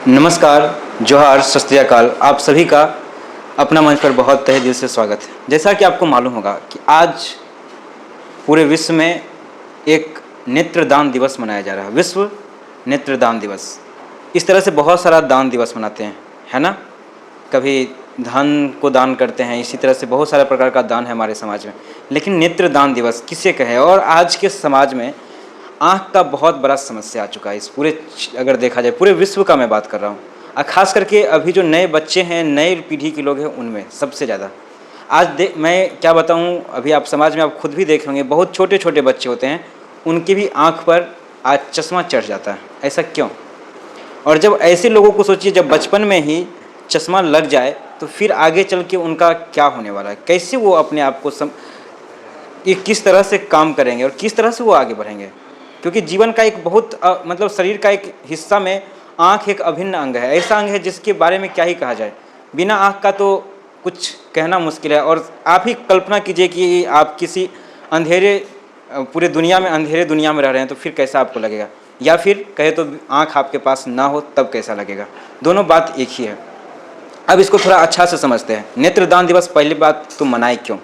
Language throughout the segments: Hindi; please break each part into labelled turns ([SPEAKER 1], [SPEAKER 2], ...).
[SPEAKER 1] नमस्कार, जोहार, सत श्री अकाल। आप सभी का अपना मंच पर बहुत तहे दिल से स्वागत है। जैसा कि आपको मालूम होगा कि आज पूरे विश्व में एक नेत्रदान दिवस मनाया जा रहा है, विश्व नेत्रदान दिवस। इस तरह से बहुत सारा दान दिवस मनाते हैं, है ना। कभी धन को दान करते हैं, इसी तरह से बहुत सारे प्रकार का दान है हमारे समाज में। लेकिन नेत्रदान दिवस किसे कहे? और आज के समाज में आँख का बहुत बड़ा समस्या आ चुका है। इस पूरे, अगर देखा जाए पूरे विश्व का मैं बात कर रहा हूँ, और ख़ास करके अभी जो नए बच्चे हैं, नए पीढ़ी के लोग हैं, उनमें सबसे ज़्यादा आज मैं क्या बताऊँ, अभी आप समाज में आप खुद भी देख होंगे, बहुत छोटे छोटे बच्चे होते हैं, उनकी भी आँख पर आज चश्मा चढ़ जाता है। ऐसा क्यों? और जब ऐसे लोगों को सोचिए, जब बचपन में ही चश्मा लग जाए तो फिर आगे चल के उनका क्या होने वाला है, कैसे वो अपने आप को ये किस तरह से काम करेंगे और किस तरह से वो आगे बढ़ेंगे। क्योंकि जीवन का एक बहुत मतलब शरीर का एक हिस्सा में आँख एक अभिन्न अंग है, ऐसा अंग है जिसके बारे में क्या ही कहा जाए। बिना आँख का तो कुछ कहना मुश्किल है। और आप ही कल्पना कीजिए कि आप किसी अंधेरे पूरे दुनिया में, अंधेरे दुनिया में रह रहे हैं, तो फिर कैसा आपको लगेगा। या फिर कहे तो आँख आपके पास ना हो तब कैसा लगेगा। दोनों बात एक ही है। अब इसको थोड़ा अच्छा से समझते हैं। नेत्रदान दिवस पहली बात तो मनाए क्यों?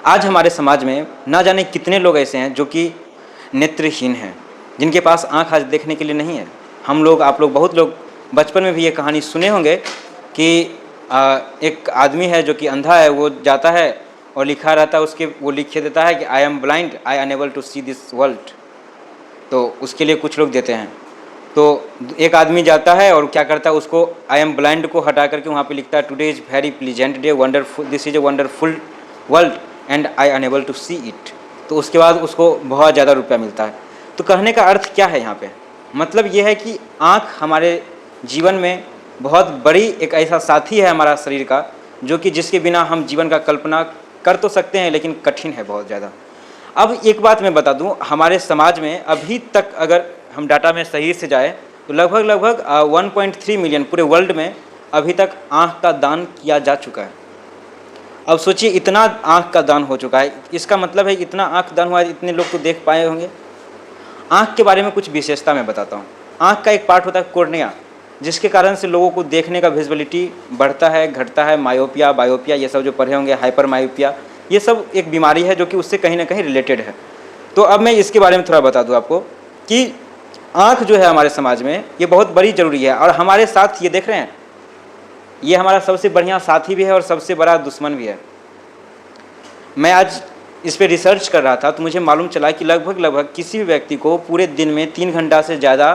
[SPEAKER 1] आज हमारे समाज में ना जाने कितने लोग ऐसे हैं जो कि नेत्रहीन हैं, जिनके पास आँख आज देखने के लिए नहीं है। हम लोग, आप लोग, बहुत लोग बचपन में भी ये कहानी सुने होंगे कि एक आदमी है जो कि अंधा है, वो जाता है और लिखा रहता है उसके, वो लिख देता है कि I am blind, I unable to see this world. तो उसके लिए कुछ लोग देते हैं। तो एक आदमी जाता है और क्या करता है, उसको आई एम ब्लाइंड को हटा करके वहाँ पे लिखता है today is very pleasant day, wonderful, this is a wonderful world and I unable to see it. तो उसके बाद उसको बहुत ज़्यादा रुपया मिलता है। तो कहने का अर्थ क्या है यहाँ पे? मतलब ये है कि आँख हमारे जीवन में बहुत बड़ी एक ऐसा साथी है हमारा शरीर का, जो कि जिसके बिना हम जीवन का कल्पना कर तो सकते हैं, लेकिन कठिन है बहुत ज़्यादा। अब एक बात मैं बता दूं, हमारे समाज में अभी तक अगर हम डाटा में सही से जाए तो लगभग 1.3 मिलियन पूरे वर्ल्ड में अभी तक आँख का दान किया जा चुका है। अब सोचिए, इतना आँख का दान हो चुका है, इसका मतलब है इतना आँख दान हुआ है, इतने लोग तो देख पाए होंगे। आँख के बारे में कुछ विशेषता मैं बताता हूँ। आँख का एक पार्ट होता है कोर्निया, जिसके कारण से लोगों को देखने का विजुअलिटी बढ़ता है, घटता है। मायोपिया, बायोपिया, ये सब जो पढ़े होंगे, हाइपर मायोपिया, ये सब एक बीमारी है जो कि उससे कहीं ना कहीं रिलेटेड है। तो अब मैं इसके बारे में थोड़ा बता दूँ आपको कि आँख जो है हमारे समाज में ये बहुत बड़ी ज़रूरी है। और हमारे साथ ये देख रहे हैं, ये हमारा सबसे बढ़िया साथी भी है और सबसे बड़ा दुश्मन भी है। मैं आज इस पर रिसर्च कर रहा था तो मुझे मालूम चला कि लगभग किसी भी व्यक्ति को पूरे दिन में 3 घंटा से ज़्यादा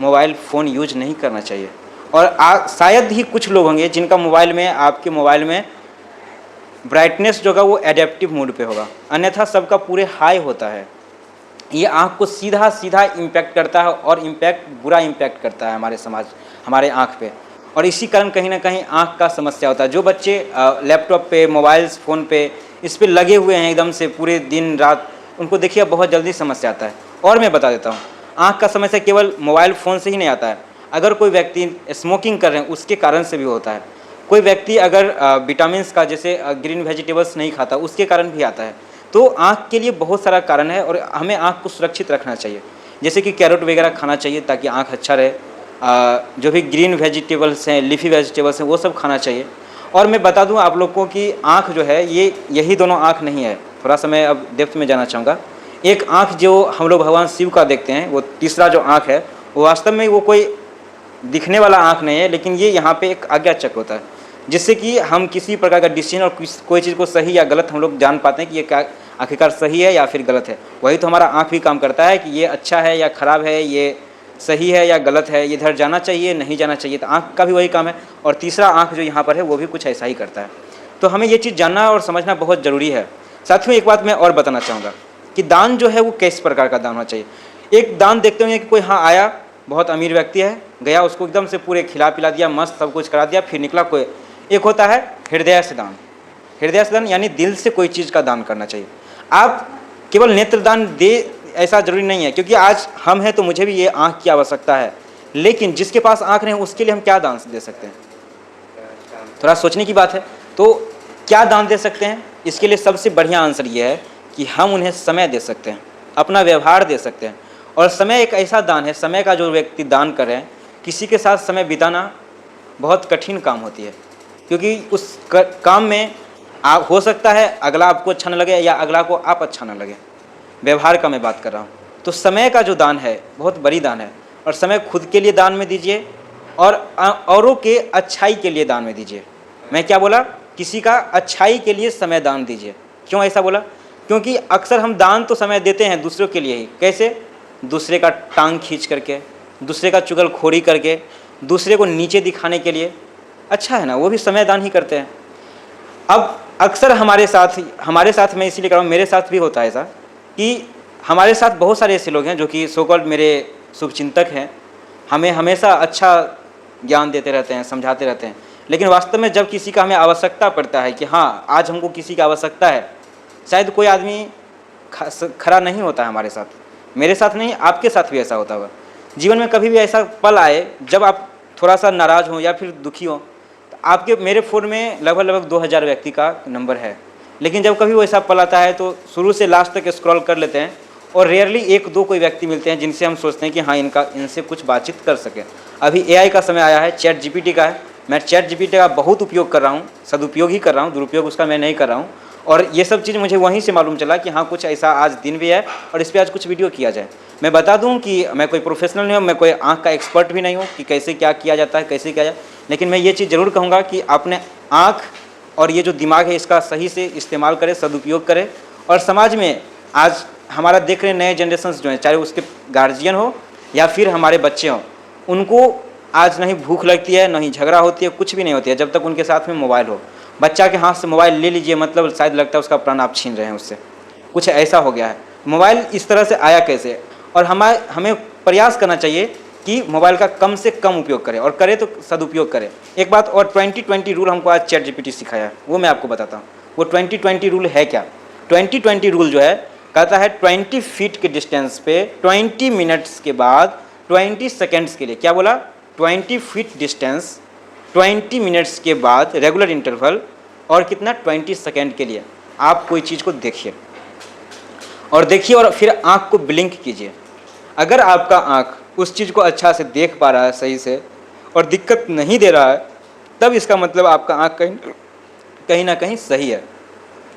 [SPEAKER 1] मोबाइल फ़ोन यूज नहीं करना चाहिए। और शायद ही कुछ लोग होंगे जिनका मोबाइल में, आपके मोबाइल में ब्राइटनेस जो होगा वो एडेप्टिव मोड पे होगा, अन्यथा सबका पूरे हाई होता है। ये आँख को सीधा सीधा इम्पैक्ट करता है, और इम्पैक्ट, बुरा इम्पैक्ट करता है हमारे समाज, हमारे आँख पे। और इसी कारण कहीं ना कहीं आँख का समस्या होता है। जो बच्चे लैपटॉप पे, मोबाइल फ़ोन पे, इस पे लगे हुए हैं एकदम से पूरे दिन रात, उनको देखिए बहुत जल्दी समस्या आता है। और मैं बता देता हूँ, आँख का समस्या केवल मोबाइल फ़ोन से ही नहीं आता है। अगर कोई व्यक्ति स्मोकिंग कर रहे हैं उसके कारण से भी होता है। कोई व्यक्ति अगर विटामिन्स का, जैसे ग्रीन वेजिटेबल्स नहीं खाता, उसके कारण भी आता है। तो आँख के लिए बहुत सारा कारण है और हमें आँख को सुरक्षित रखना चाहिए। जैसे कि कैरेट वगैरह खाना चाहिए ताकि आँख अच्छा रहे। जो भी ग्रीन वेजिटेबल्स हैं, लीफी वेजिटेबल्स हैं, वो सब खाना चाहिए। और मैं बता दूं आप लोग को कि आँख जो है, ये यही दोनों आँख नहीं है। थोड़ा सा मैं अब डेप्थ में जाना चाहूँगा। एक आँख जो हम लोग भगवान शिव का देखते हैं, वो तीसरा जो आँख है, वो वास्तव में वो कोई दिखने वाला आँख नहीं है, लेकिन ये यहाँ पे एक आज्ञा चक्र होता है, जिससे कि हम किसी प्रकार का डिसीजन और कोई चीज़ को सही या गलत हम लोग जान पाते हैं कि ये क्या आखिरकार सही है या फिर गलत है। वही तो हमारा आँख भी काम करता है कि ये अच्छा है या ख़राब है, ये सही है या गलत है, ये इधर जाना चाहिए, नहीं जाना चाहिए। तो आँख का भी वही काम है। और तीसरा आँख जो यहाँ पर है वो भी कुछ ऐसा ही करता है। तो हमें ये चीज़ जानना और समझना बहुत ज़रूरी है। साथियों, एक बात मैं और बताना चाहूँगा कि दान जो है वो किस प्रकार का दान होना चाहिए। एक दान देखते होंगे कि कोई हाँ आया, बहुत अमीर व्यक्ति है, गया, उसको एकदम से पूरे खिला पिला दिया, मस्त सब कुछ करा दिया, फिर निकला। कोई एक होता है हृदय से दान। हृदय से दान यानी दिल से कोई चीज़ का दान करना चाहिए। आप केवल नेत्रदान दे ऐसा जरूरी नहीं है, क्योंकि आज हम हैं तो मुझे भी ये आँख की आवश्यकता है, लेकिन जिसके पास आँख नहीं उसके लिए हम क्या दान दे सकते हैं? थोड़ा सोचने की बात है। तो क्या दान दे सकते हैं? इसके लिए सबसे बढ़िया आंसर ये है कि हम उन्हें समय दे सकते हैं, अपना व्यवहार दे सकते हैं। और समय एक ऐसा दान है, समय का जो व्यक्ति दान कर रहे हैं, किसी के साथ समय बिताना बहुत कठिन काम होती है, क्योंकि उस काम में आप हो सकता है अगला आपको अच्छा न लगे या अगला को आप अच्छा न लगे। व्यवहार का मैं बात कर रहा हूँ। तो समय का जो दान है बहुत बड़ी दान है, और समय खुद के लिए दान में दीजिए और औरों के अच्छाई के लिए दान में दीजिए। मैं क्या बोला? किसी का अच्छाई के लिए समय दान दीजिए। क्यों ऐसा बोला? क्योंकि अक्सर हम दान तो समय देते हैं दूसरों के लिए ही। कैसे? दूसरे का टांग खींच करके, दूसरे का चुगलखोरी करके, दूसरे को नीचे दिखाने के लिए। अच्छा है ना, वो भी समय दान ही करते हैं। अब अक्सर हमारे साथ मैं इसीलिए कह रहा हूँ, मेरे साथ भी होता है ऐसा कि हमारे साथ बहुत सारे ऐसे लोग हैं जो कि सो कॉल्ड मेरे शुभचिंतक हैं, हमें हमेशा अच्छा ज्ञान देते रहते हैं, समझाते रहते हैं, लेकिन वास्तव में जब किसी का हमें आवश्यकता पड़ता है कि हाँ आज हमको किसी की आवश्यकता है, शायद कोई आदमी खड़ा नहीं होता है हमारे साथ। मेरे साथ नहीं, आपके साथ भी ऐसा होता होगा। जीवन में कभी भी ऐसा पल आए जब आप थोड़ा सा नाराज़ हो या फिर दुखी हो, तो आपके मेरे फ़ोन में लगभग 2000 व्यक्ति का नंबर है, लेकिन जब कभी वो ऐसा पल आता है तो शुरू से लास्ट तक स्क्रॉल कर लेते हैं, और रेयरली एक दो कोई व्यक्ति मिलते हैं जिनसे हम सोचते हैं कि हाँ इनसे कुछ बातचीत कर सकें। अभी AI का समय आया है, चैट GPT का है। मैं चैट GPT का बहुत उपयोग कर रहा हूँ, सदुपयोग ही कर रहा हूँ, दुरुपयोग उसका मैं नहीं कर रहा हूँ। और ये सब चीज़ मुझे वहीं से मालूम चला कि हाँ कुछ ऐसा आज दिन भी है और इस पर आज कुछ वीडियो किया जाए। मैं बता दूं कि मैं कोई प्रोफेशनल नहीं हूँ, मैं कोई आँख का एक्सपर्ट भी नहीं हूँ कि कैसे क्या किया जाता है, कैसे किया जाए, लेकिन मैं ये चीज़ ज़रूर कहूँगा कि अपने आँख और ये जो दिमाग है इसका सही से इस्तेमाल करें, सदुपयोग करें। और समाज में आज हमारा देख रहे नए जनरेशन्स जो हैं, चाहे उसके गार्जियन हो या फिर हमारे बच्चे हों, उनको आज नहीं भूख लगती है, नहीं झगड़ा होती है, कुछ भी नहीं होती है जब तक उनके साथ में मोबाइल हो। बच्चा के हाथ से मोबाइल ले लीजिए, मतलब शायद लगता है उसका प्राण आप छीन रहे हैं उससे, कुछ ऐसा हो गया है। मोबाइल इस तरह से आया कैसे? और हमें प्रयास करना चाहिए कि मोबाइल का कम से कम उपयोग करें, और करें तो सदुपयोग करें। एक बात और, 2020 रूल हमको आज चैट GPT सिखाया है, वो मैं आपको बताता हूँ। वो 2020 रूल है क्या? 2020 रूल जो है कहता है 20 फीट के डिस्टेंस पे 20 मिनट्स के बाद 20 सेकेंड्स के लिए, क्या बोला? 20 फीट डिस्टेंस 20 मिनट्स के बाद रेगुलर इंटरवल, और कितना? 20 सेकेंड के लिए आप कोई चीज़ को देखिए, और फिर आँख को ब्लिंक कीजिए। अगर आपका आँख उस चीज़ को अच्छा से देख पा रहा है सही से और दिक्कत नहीं दे रहा है, तब इसका मतलब आपका आँख कहीं ना कहीं सही है।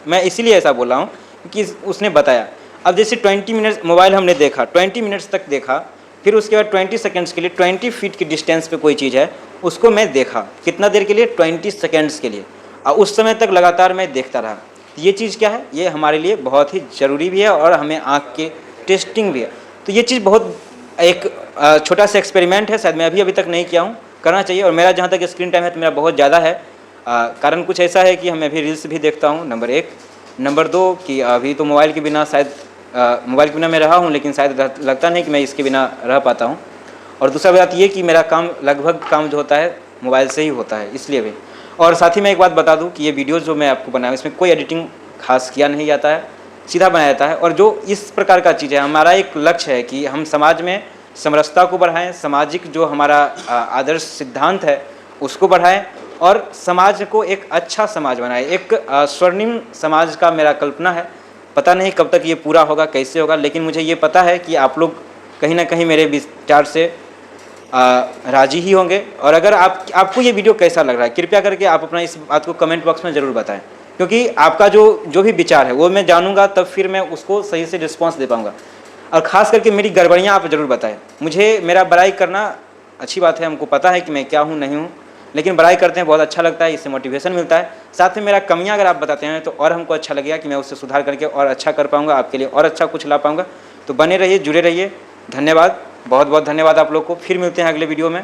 [SPEAKER 1] मैं इसीलिए ऐसा बोल रहा हूँ कि उसने बताया। अब जैसे 20 मिनट्स मोबाइल हमने देखा, 20 मिनट्स तक देखा, फिर उसके बाद 20 सेकेंड्स के लिए 20 फीट की डिस्टेंस पे कोई चीज़ है उसको मैं देखा, कितना देर के लिए? 20 सेकेंड्स के लिए, और उस समय तक लगातार मैं देखता रहा। ये चीज़ क्या है? ये हमारे लिए बहुत ही ज़रूरी भी है और हमें आँख के टेस्टिंग भी है। तो ये चीज़ बहुत एक छोटा सा एक्सपेरिमेंट है, शायद मैं अभी तक नहीं किया हूँ, करना चाहिए। और मेरा जहाँ तक स्क्रीन टाइम है तो मेरा बहुत ज़्यादा है। कारण कुछ ऐसा है कि मैं अभी रील्स भी देखता हूँ, नंबर 1। नंबर 2 कि अभी तो मोबाइल के बिना शायद मोबाइल के बिना मैं रहा हूँ, लेकिन शायद लगता नहीं कि मैं इसके बिना रह पाता हूँ। और दूसरा बात ये कि मेरा काम लगभग काम जो होता है मोबाइल से ही होता है, इसलिए भी। और साथ ही मैं एक बात बता दूं कि ये वीडियोस जो मैं आपको बनाया इसमें कोई एडिटिंग खास किया नहीं जाता है, सीधा बनाया जाता है। और जो इस प्रकार का चीज़ है, हमारा एक लक्ष्य है कि हम समाज में समरसता को बढ़ाएं, सामाजिक जो हमारा आदर्श सिद्धांत है उसको बढ़ाएं, और समाज को एक अच्छा समाज बनाएं। एक स्वर्णिम समाज का मेरा कल्पना है। पता नहीं कब तक ये पूरा होगा, कैसे होगा, लेकिन मुझे ये पता है कि आप लोग कहीं ना कहीं मेरे विचार से राजी ही होंगे। और अगर आपको ये वीडियो कैसा लग रहा है, कृपया करके आप अपना इस बात को कमेंट बॉक्स में ज़रूर बताएं, क्योंकि आपका जो भी विचार है वो मैं जानूंगा, तब फिर मैं उसको सही से रिस्पांस दे पाऊंगा। और ख़ास करके मेरी गड़बड़ियाँ आप ज़रूर बताएं। मुझे मेरा बड़ाई करना अच्छी बात है, हमको पता है कि मैं क्या हूँ नहीं हूँ, लेकिन बड़ाई करते हैं बहुत अच्छा लगता है, इससे मोटिवेशन मिलता है। साथ में मेरा कमियाँ अगर आप बताते हैं तो और हमको अच्छा लगेगा कि मैं उससे सुधार करके और अच्छा कर पाऊँगा, आपके लिए और अच्छा कुछ ला पाऊँगा। तो बने रहिए, जुड़े रहिए। धन्यवाद, बहुत बहुत धन्यवाद आप लोग को। फिर मिलते हैं अगले वीडियो में।